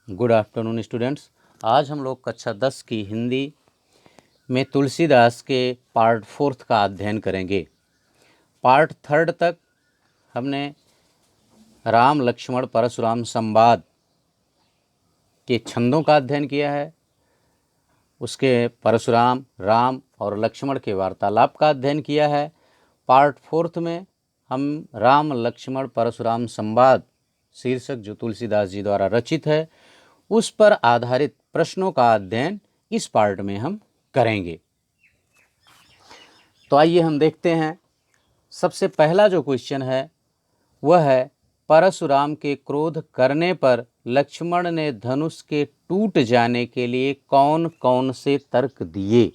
Good afternoon students. आज हम लोग कक्षा 10 की हिंदी में तुलसीदास के पार्ट 4 का अध्ययन करेंगे। पार्ट 3 तक हमने राम लक्ष्मण परशुराम संवाद के छंदों का अध्ययन किया है। उसके परशुराम, राम और लक्ष्मण के वार्तालाप का अध्ययन किया है। पार्ट 4 में हम राम लक्ष्मण परशुराम संवाद शीर्षक जो तुलसीदास जी द्वारा रचित है उस पर आधारित प्रश्नों का अध्ययन इस पार्ट में हम करेंगे। तो आइए हम देखते हैं। सबसे पहला जो क्वेश्चन है वह है, परशुराम के क्रोध करने पर लक्ष्मण ने धनुष के टूट जाने के लिए कौन कौन से तर्क दिए।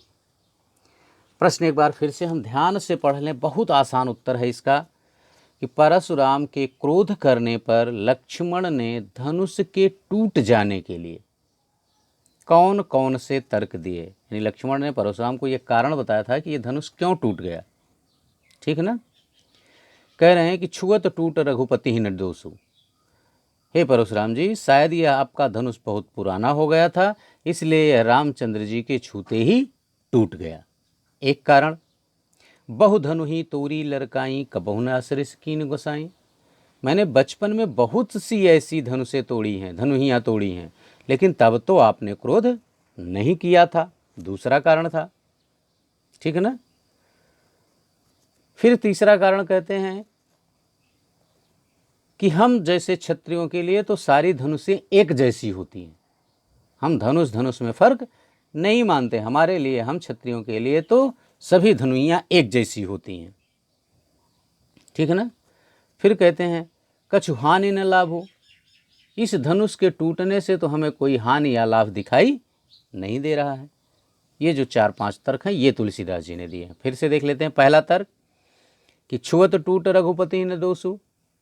प्रश्न एक बार फिर से हम ध्यान से पढ़ लें, बहुत आसान उत्तर है इसका कि परशुराम के क्रोध करने पर लक्ष्मण ने धनुष के टूट जाने के लिए कौन कौन से तर्क दिए। यानी लक्ष्मण ने परशुराम को यह कारण बताया था कि यह धनुष क्यों टूट गया। ठीक है ना। कह रहे हैं कि छुअत टूट रघुपति ही निर्दोषु। हे परशुराम जी, शायद यह आपका धनुष बहुत पुराना हो गया था, इसलिए यह रामचंद्र जी के छूते ही टूट गया। एक कारण। बहुधनु ही तोरी लड़काई कबहु न असरिस कीन गोसाई। मैंने बचपन में बहुत सी ऐसी धनुषें तोड़ी हैं, धनुहियाँ तोड़ी हैं, लेकिन तब तो आपने क्रोध नहीं किया था। दूसरा कारण था। ठीक है ना। फिर तीसरा कारण कहते हैं कि हम जैसे क्षत्रियों के लिए तो सारी धनुषें एक जैसी होती हैं। हम धनुष धनुष में फर्क नहीं मानते। हमारे लिए, हम क्षत्रियों के लिए तो सभी धनुइयाँ एक जैसी होती हैं। ठीक है ना। फिर कहते हैं कछु हानि न लाभ हो। इस धनुष के टूटने से तो हमें कोई हानि या लाभ दिखाई नहीं दे रहा है। ये जो 4-5 तर्क हैं ये तुलसीदास जी ने दिए हैं। फिर से देख लेते हैं। पहला तर्क कि छुअत टूट रघुपति न दोषु।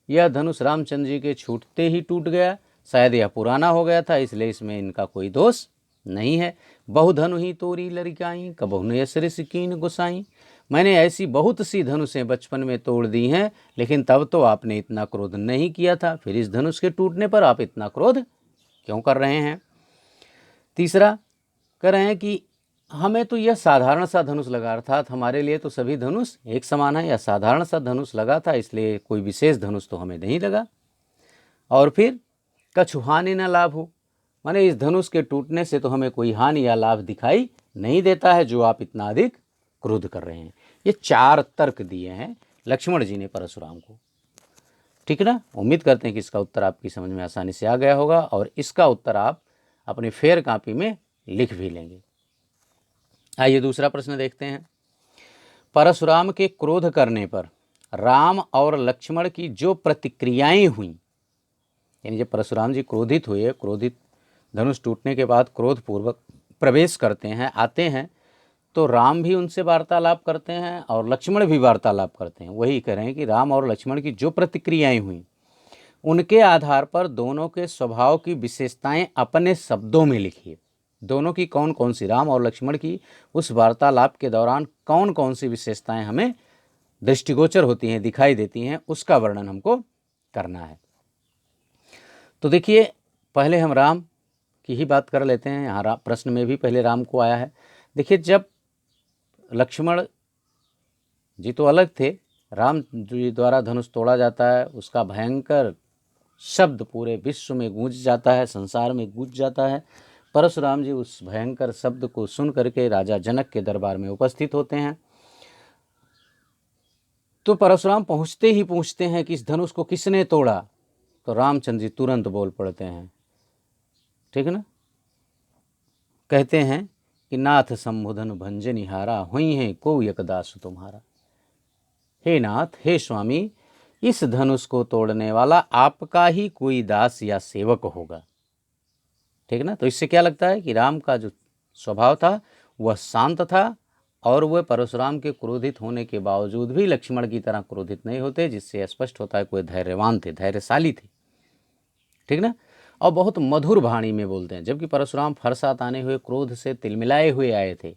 यह धनुष रामचंद्र जी के छूटते ही टूट गया। शायद यह पुराना हो गया था, इसलिए इसमें इनका कोई दोष नहीं है। बहुधनु ही तोरी लड़काई कबहु न असरिस कीन गोसाई। मैंने ऐसी बहुत सी धनुषें बचपन में तोड़ दी हैं, लेकिन तब तो आपने इतना क्रोध नहीं किया था। फिर इस धनुष के टूटने पर आप इतना क्रोध क्यों कर रहे हैं। तीसरा कह रहे हैं कि हमें तो यह साधारण सा धनुष लगा, अर्थात हमारे लिए तो सभी धनुष एक समान है। यह साधारण सा धनुष लगा था, इसलिए कोई विशेष धनुष तो हमें नहीं लगा। और फिर कछु हानि न लाभ हो, माने इस धनुष के टूटने से तो हमें कोई हानि या लाभ दिखाई नहीं देता है, जो आप इतना अधिक क्रोध कर रहे हैं। ये 4 तर्क दिए हैं लक्ष्मण जी ने परशुराम को। ठीक है ना। उम्मीद करते हैं कि इसका उत्तर आपकी समझ में आसानी से आ गया होगा और इसका उत्तर आप अपनी फेयर कॉपी में लिख भी लेंगे। आइए दूसरा प्रश्न देखते हैं। परशुराम के क्रोध करने पर राम और लक्ष्मण की जो प्रतिक्रियाएं हुई, यानी जब परशुराम जी क्रोधित हुए, क्रोधित धनुष टूटने के बाद क्रोधपूर्वक प्रवेश करते हैं, आते हैं, तो राम भी उनसे वार्तालाप करते हैं और लक्ष्मण भी वार्तालाप करते हैं। वही कह रहे हैं कि राम और लक्ष्मण की जो प्रतिक्रियाएं हुई उनके आधार पर दोनों के स्वभाव की विशेषताएं अपने शब्दों में लिखिए। दोनों की कौन कौन सी, राम और लक्ष्मण की उस वार्तालाप के दौरान कौन कौन सी विशेषताएं हमें दृष्टिगोचर होती हैं, दिखाई देती हैं, उसका वर्णन हमको करना है। तो देखिए, पहले हम राम की ही बात कर लेते हैं। यहाँ प्रश्न में भी पहले राम को आया है। देखिए, जब लक्ष्मण जी तो अलग थे, राम जी द्वारा धनुष तोड़ा जाता है, उसका भयंकर शब्द पूरे विश्व में गूंज जाता है, संसार में गूंज जाता है। परशुराम जी उस भयंकर शब्द को सुन करके राजा जनक के दरबार में उपस्थित होते हैं। तो परशुराम पहुँचते ही पूछते हैं कि इस धनुष को किसने तोड़ा। तो रामचंद्र जी तुरंत बोल पड़ते हैं। ठीक है ना। कहते हैं कि नाथ संबोधन भंजनिहारा, हुई है को यकदास तुम्हारा। हे नाथ, हे स्वामी, इस धनुष को तोड़ने वाला आपका ही कोई दास या सेवक होगा। ठीक है ना। तो इससे क्या लगता है कि राम का जो स्वभाव था वह शांत था और वह परशुराम के क्रोधित होने के बावजूद भी लक्ष्मण की तरह क्रोधित नहीं होते, जिससे स्पष्ट होता है कोई धैर्यवान थे, धैर्यशाली थे। ठीक ना। और बहुत मधुर वाणी में बोलते हैं, जबकि परशुराम फरसा ताने हुए क्रोध से तिलमिलाए हुए आए थे,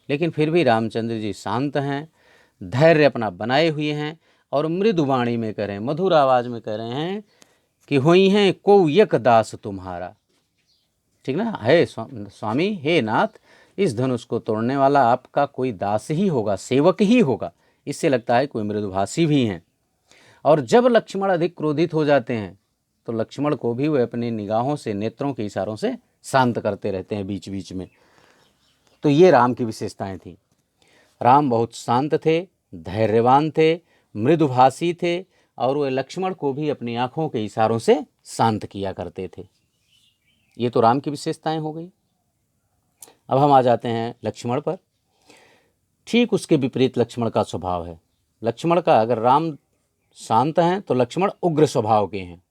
लेकिन फिर भी रामचंद्र जी शांत हैं, धैर्य अपना बनाए हुए हैं और मृदु वाणी में कह रहे हैं, मधुर आवाज में कह रहे हैं कि हुई हैं को यक दास तुम्हारा। ठीक ना, है स्वामी हे नाथ, इस धनुष को तोड़ने वाला आपका कोई दास ही होगा, सेवक ही होगा। इससे लगता है कोई मृदुभाषी भी हैं। और जब लक्ष्मण अधिक क्रोधित हो जाते हैं तो लक्ष्मण को भी वे अपनी निगाहों से, नेत्रों के इशारों से शांत करते रहते हैं बीच बीच में। तो ये राम की विशेषताएं थी। राम बहुत शांत थे, धैर्यवान थे, मृदुभाषी थे और वे लक्ष्मण को भी अपनी आंखों के इशारों से शांत किया करते थे। ये तो राम की विशेषताएं हो गई। अब हम आ जाते हैं लक्ष्मण पर। ठीक उसके विपरीत लक्ष्मण का स्वभाव है। लक्ष्मण का, अगर राम शांत हैं तो लक्ष्मण उग्र स्वभाव के हैं,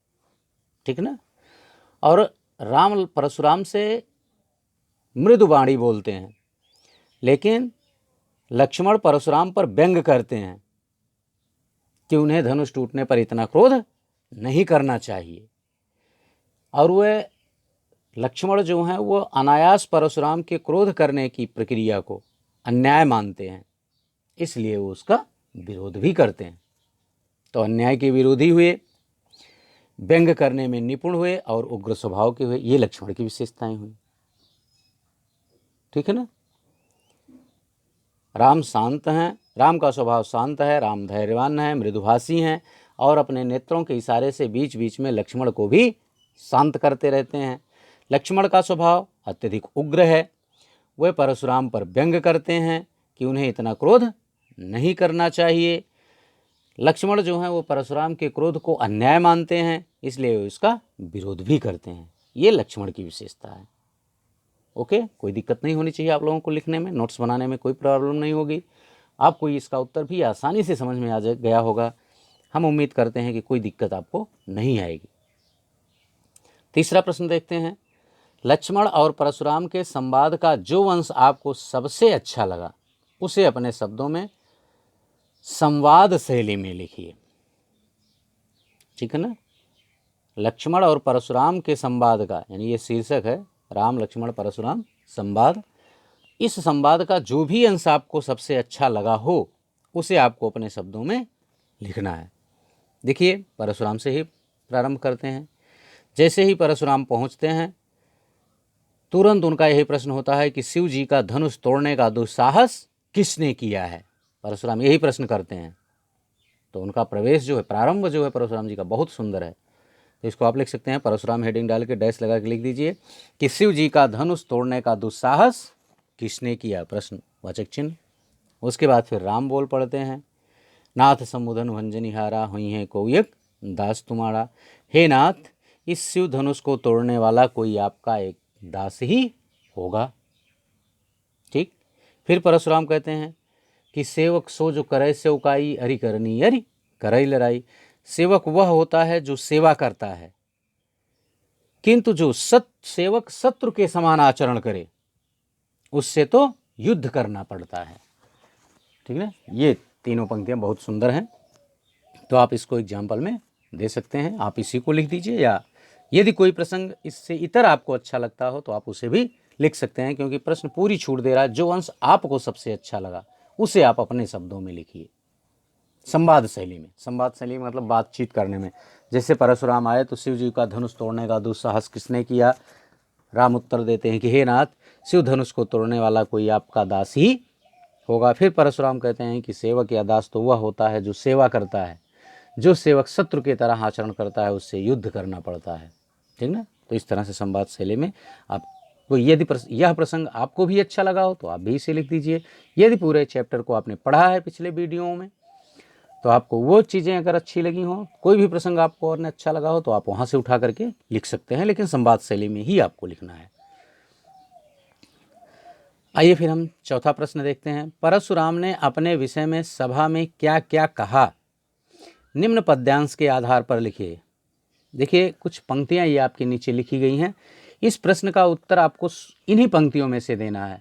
ठीक ना। और राम परशुराम से मृदु वाणी बोलते हैं, लेकिन लक्ष्मण परशुराम पर व्यंग करते हैं कि उन्हें धनुष टूटने पर इतना क्रोध नहीं करना चाहिए। और वे लक्ष्मण जो हैं वो अनायास परशुराम के क्रोध करने की प्रक्रिया को अन्याय मानते हैं, इसलिए वो उसका विरोध भी करते हैं। तो अन्याय के विरोधी हुए, व्यंग करने में निपुण हुए और उग्र स्वभाव के हुए। ये लक्ष्मण की विशेषताएं हुई, ठीक है ना। राम शांत हैं, राम का स्वभाव शांत है, राम धैर्यवान है, मृदुभाषी हैं और अपने नेत्रों के इशारे से बीच बीच में लक्ष्मण को भी शांत करते रहते हैं। लक्ष्मण का स्वभाव अत्यधिक उग्र है। वे परशुराम पर व्यंग करते हैं कि उन्हें इतना क्रोध नहीं करना चाहिए। लक्ष्मण जो हैं वो परशुराम के क्रोध को अन्याय मानते हैं, इसलिए वे उसका विरोध भी करते हैं। ये लक्ष्मण की विशेषता है। ओके, कोई दिक्कत नहीं होनी चाहिए आप लोगों को लिखने में, नोट्स बनाने में कोई प्रॉब्लम नहीं होगी। आपको इसका उत्तर भी आसानी से समझ में आ गया होगा। हम उम्मीद करते हैं कि कोई दिक्कत आपको नहीं आएगी। तीसरा प्रश्न देखते हैं। लक्ष्मण और परशुराम के संवाद का जो अंश आपको सबसे अच्छा लगा उसे अपने शब्दों में संवाद शैली में लिखिए, ठीक है ना। लक्ष्मण और परशुराम के संवाद का, यानी ये शीर्षक है राम लक्ष्मण परशुराम संवाद। इस संवाद का जो भी अंश आपको सबसे अच्छा लगा हो उसे आपको अपने शब्दों में लिखना है। देखिए, परशुराम से ही प्रारंभ करते हैं। जैसे ही परशुराम पहुंचते हैं तुरंत उनका यही प्रश्न होता है कि शिव जी का धनुष तोड़ने का दुस्साहस किसने किया है। परशुराम यही प्रश्न करते हैं। तो उनका प्रवेश जो है, प्रारंभ जो है परशुराम जी का बहुत सुंदर है। तो इसको आप लिख सकते हैं, परशुराम हेडिंग डाल के डैश लगा के लिख दीजिए कि शिव जी का धनुष तोड़ने का दुस्साहस किसने किया, प्रश्नवाचक चिन्ह। उसके बाद फिर राम बोल पड़ते हैं। नाथ समुधन भंजनिहारा हुई है कोयक दास तुम्हारा। हे नाथ, इस शिव धनुष को तोड़ने वाला कोई आपका एक दास ही होगा, ठीक। फिर परशुराम कहते हैं कि सेवक सो जो करे सेवकाई, अरि करनी अरि करई लड़ाई। सेवक वह होता है जो सेवा करता है, किंतु जो सेवक शत्रु के समान आचरण करे उससे तो युद्ध करना पड़ता है, ठीक है। ये तीनों पंक्तियां बहुत सुंदर हैं। तो आप इसको एग्जाम्पल में दे सकते हैं। आप इसी को लिख दीजिए, या यदि कोई प्रसंग इससे इतर आपको अच्छा लगता हो तो आप उसे भी लिख सकते हैं, क्योंकि प्रश्न पूरी छूट दे रहा है। जो अंश आपको सबसे अच्छा लगा उसे आप अपने शब्दों में लिखिए, संवाद शैली में। संवाद शैली मतलब बातचीत करने में। जैसे परशुराम आए तो शिव जी का धनुष तोड़ने का दुस्साहस किसने किया। राम उत्तर देते हैं कि हे नाथ, शिव धनुष को तोड़ने वाला कोई आपका दास ही होगा। फिर परशुराम कहते हैं कि सेवक या दास तो वह होता है जो सेवा करता है, जो सेवक शत्रु की तरह आचरण करता है उससे युद्ध करना पड़ता है, ठीक ना। तो इस तरह से संवाद शैली में आपको, यदि यह प्रसंग आपको भी अच्छा लगा हो तो आप भी इसे लिख दीजिए। यदि पूरे चैप्टर को आपने पढ़ा है पिछले वीडियो में तो आपको वो चीज़ें अगर अच्छी लगी हों, कोई भी प्रसंग आपको और अच्छा लगा हो तो आप वहाँ से उठा करके लिख सकते हैं, लेकिन संवाद शैली में ही आपको लिखना है। आइए फिर हम चौथा प्रश्न देखते हैं। परशुराम ने अपने विषय में सभा में क्या क्या कहा, निम्न पद्यांश के आधार पर लिखिए। देखिए, कुछ पंक्तियां ये आपके नीचे लिखी गई हैं। इस प्रश्न का उत्तर आपको इन्हीं पंक्तियों में से देना है।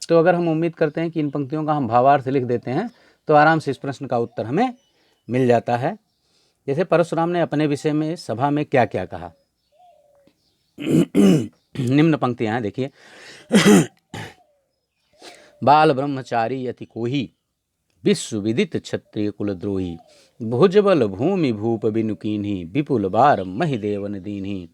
तो अगर हम उम्मीद करते हैं कि इन पंक्तियों का हम भावार्थ लिख देते हैं तो आराम से इस प्रश्न का उत्तर हमें मिल जाता है। जैसे परशुराम ने अपने विषय में सभा में क्या क्या कहा, निम्न पंक्तियां हैं, देखिए। बाल ब्रह्मचारी अति कोही, विश्व विदित क्षत्रिय कुलद्रोही। भुजबल भूमि भूप बिनु कीन्ही, विपुल बार महि देवन दीन्ही।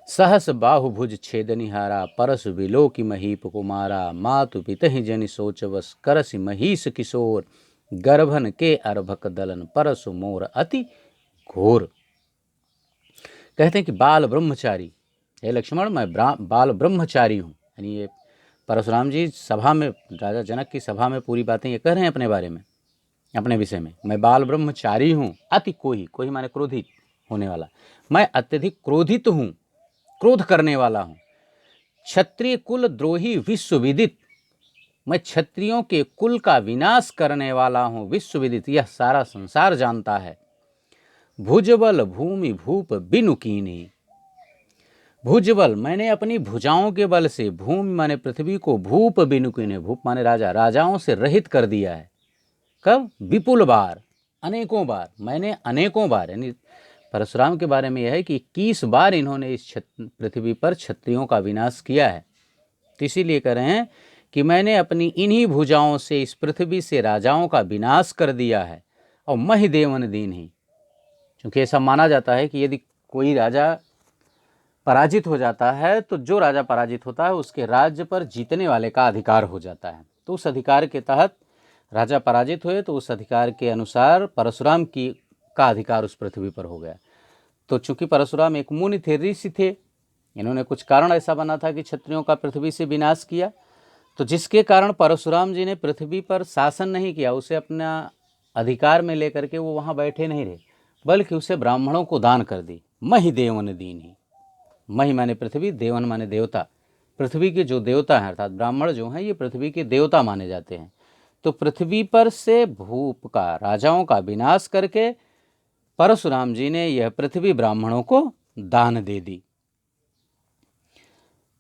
सहस बाहुभुज छेदनिहारा परसु विलोकि महीप कुमारा मातु पितहि जनि सोचवस करसि महीस किशोर गर्भन के अर्भक दलन परसु मोर अति घोर। कहते हैं कि बाल ब्रह्मचारी, हे लक्ष्मण मैं बाल ब्रह्मचारी हूँ। यानी ये परशुराम जी सभा में, राजा जनक की सभा में पूरी बातें ये कह रहे हैं अपने बारे में, अपने विषय में। मैं बाल ब्रह्मचारी हूँ, अति कोही माने क्रोधित होने वाला, मैं अत्यधिक क्रोधित हूँ, क्रोध करने वाला हूँ। क्षत्रिय कुल द्रोही विश्व विदित, मैं क्षत्रियों के कुल का विनाश करने वाला हूँ, विश्व विदित, यह सारा संसार जानता है। भुजबल भूमि भूप बिनु कीनी, भुजबल मैंने अपनी भुजाओं के बल से, भूमि माने पृथ्वी को, भूप बिनु कीनी, भूप माने राजा, राजाओं से रहित कर दिया है। कब? विपुल बार, अनेकों बार, मैंने अनेकों बार। यानी परशुराम के बारे में यह है कि 21 बार इन्होंने इस पृथ्वी पर क्षत्रियों का विनाश किया है। तो इसीलिए कह रहे हैं कि मैंने अपनी इन्हीं भुजाओं से इस पृथ्वी से राजाओं का विनाश कर दिया है। और महि देवन दीन ही, क्योंकि ऐसा माना जाता है कि यदि कोई राजा पराजित हो जाता है तो जो राजा पराजित होता है उसके राज्य पर जीतने वाले का अधिकार हो जाता है। तो उस अधिकार के तहत राजा पराजित हुए तो उस अधिकार के अनुसार परशुराम का अधिकार उस पृथ्वी पर हो गया। तो चूंकि परशुराम एक मुनि थे, ऋषि थे, इन्होंने कुछ कारण ऐसा बना था कि क्षत्रियों का पृथ्वी से विनाश किया, तो जिसके कारण परशुराम जी ने पृथ्वी पर शासन नहीं किया, उसे अपना अधिकार में लेकर के वो वहाँ बैठे नहीं रहे, बल्कि उसे ब्राह्मणों को दान कर दी। महि देवन दीन ही, महि माने पृथ्वी, देवन माने देवता, पृथ्वी के जो देवता हैं अर्थात ब्राह्मण जो हैं ये पृथ्वी के देवता माने जाते हैं। तो पृथ्वी पर से भूप का, राजाओं का विनाश करके परशुराम जी ने यह पृथ्वी ब्राह्मणों को दान दे दी।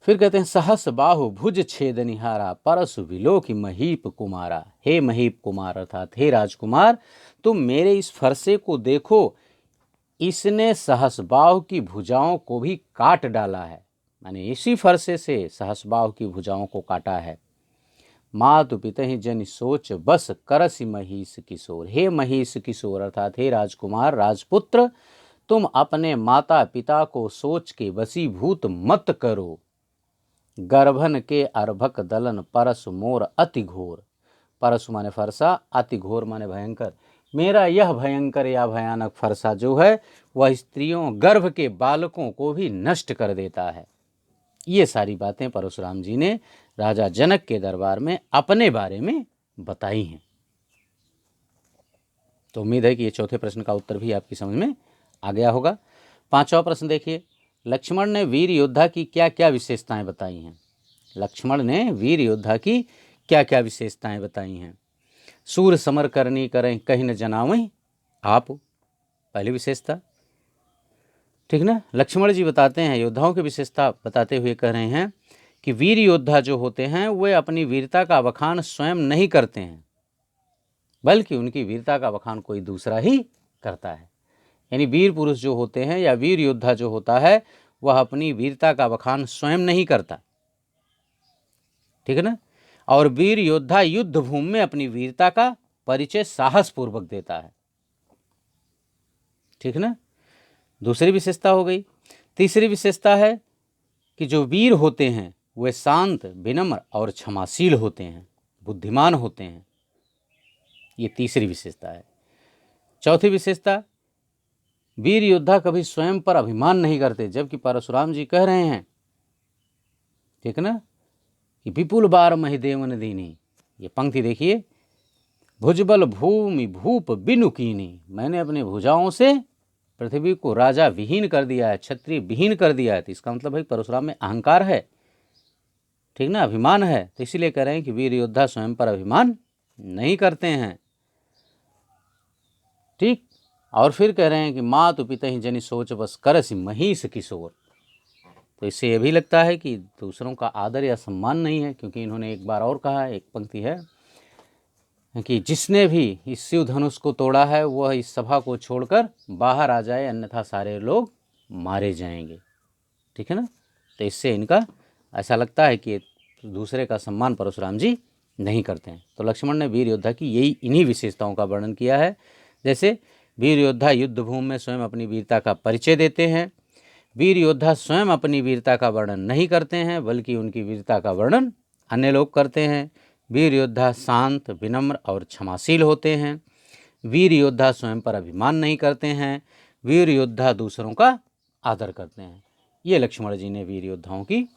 फिर कहते हैं सहस बाहु भुज छेद निहारा परसु विलोकि महीप कुमारा, हे महीप कुमार अर्थात हे राजकुमार, तुम मेरे इस फरसे को देखो, इसने सहसबाहु की भुजाओं को भी काट डाला है। माने इसी फरसे से सहसबाहु की भुजाओं को काटा है। मातु पितहि जनि सोच बस करसि महीस किशोर, हे महीस किशोर अर्थात हे राजकुमार, राजपुत्र, तुम अपने माता पिता को सोच के वशीभूत मत करो। गर्भन के अर्भक दलन परसु मोर अति घोर, परसु माने फरसा, अति घोर माने भयंकर, मेरा यह भयंकर या भयानक फरसा जो है वह स्त्रियों गर्भ के बालकों को भी नष्ट कर देता है। ये सारी बातें परशुराम जी ने राजा जनक के दरबार में अपने बारे में बताई हैं। तो उम्मीद है कि ये चौथे प्रश्न का उत्तर भी आपकी समझ में आ गया होगा। पांचवा प्रश्न देखिए, लक्ष्मण ने वीर योद्धा की क्या क्या विशेषताएं बताई हैं। लक्ष्मण ने वीर योद्धा की क्या क्या विशेषताएं बताई हैं। सूर समर करनी करें कहीं न जनावें आप, पहली विशेषता, ठीक ना। लक्ष्मण जी बताते हैं, योद्धाओं की विशेषता बताते हुए कह रहे हैं कि वीर योद्धा जो होते हैं वे अपनी वीरता का बखान स्वयं नहीं करते हैं, बल्कि उनकी वीरता का बखान कोई दूसरा ही करता है। यानी वीर पुरुष जो होते हैं या वीर योद्धा जो होता है वह अपनी वीरता का बखान स्वयं नहीं करता, ठीक है ना। और वीर योद्धा युद्ध भूमि में अपनी वीरता का परिचय साहस पूर्वक देता है, ठीक ना। दूसरी विशेषता हो गई। तीसरी विशेषता है कि जो वीर होते हैं वे शांत, विनम्र और क्षमाशील होते हैं, बुद्धिमान होते हैं। ये तीसरी विशेषता है। चौथी विशेषता, वीर योद्धा कभी स्वयं पर अभिमान नहीं करते, जबकि परशुराम जी कह रहे हैं, ठीक ना, कि विपुल बार महि देवन दीनी। ये पंक्ति देखिए, भुजबल भूमि भूप बिनु कीनी, मैंने अपने भुजाओं से पृथ्वी को राजा विहीन कर दिया है, क्षत्रिय विहीन कर दिया है। तो इसका मतलब भाई परशुराम में अहंकार है, ठीक ना, अभिमान है। तो इसीलिए कह रहे हैं कि वीर योद्धा स्वयं पर अभिमान नहीं करते हैं, ठीक। और फिर कह रहे हैं कि मातु पितहि जनि सोच बस करसि महीस किशोर। तो इससे यह भी लगता है कि दूसरों का आदर या सम्मान नहीं है, क्योंकि इन्होंने एक बार और कहा है, एक पंक्ति है कि जिसने भी इस शिव धनुष को तोड़ा है वह इस सभा को छोड़कर बाहर आ जाए, अन्यथा सारे लोग मारे जाएंगे, ठीक है ना। तो इससे इनका ऐसा लगता है कि दूसरे का सम्मान परशुराम जी नहीं करते हैं। तो लक्ष्मण ने वीर योद्धा की यही इन्हीं विशेषताओं का वर्णन किया है। जैसे वीर योद्धा युद्ध भूमि में स्वयं अपनी वीरता का परिचय देते हैं, वीर योद्धा स्वयं अपनी वीरता का वर्णन नहीं करते हैं, बल्कि उनकी वीरता का वर्णन अन्य लोग करते हैं। वीर योद्धा शांत, विनम्र और क्षमाशील होते हैं। वीर योद्धा स्वयं पर अभिमान नहीं करते हैं। वीर योद्धा दूसरों का आदर करते हैं। ये लक्ष्मण जी ने वीर योद्धाओं की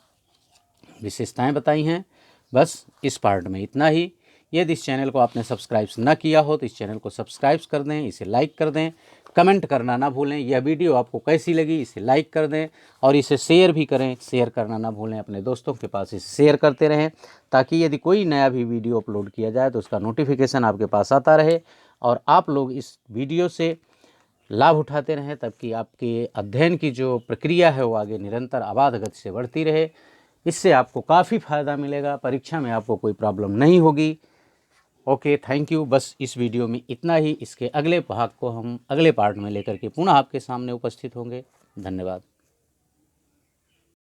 विशेषताएं बताई हैं। बस इस पार्ट में इतना ही। यदि इस चैनल को आपने सब्सक्राइब न किया हो तो इस चैनल को सब्सक्राइब कर दें, इसे लाइक कर दें, कमेंट करना ना भूलें। यह वीडियो आपको कैसी लगी इसे लाइक कर दें और इसे शेयर भी करें। शेयर करना ना भूलें, अपने दोस्तों के पास इसे शेयर करते रहें, ताकि यदि कोई नया भी वीडियो अपलोड किया जाए तो उसका नोटिफिकेशन आपके पास आता रहे और आप लोग इस वीडियो से लाभ उठाते रहें, ताकि आपके अध्ययन की जो प्रक्रिया है वो आगे निरंतर अबाध गति से बढ़ती रहे। इससे आपको काफ़ी फ़ायदा मिलेगा, परीक्षा में आपको कोई प्रॉब्लम नहीं होगी। Okay, thank you. बस इस वीडियो में इतना ही। इसके अगले भाग को हम अगले पार्ट में लेकर के पुनः आपके सामने उपस्थित होंगे। धन्यवाद।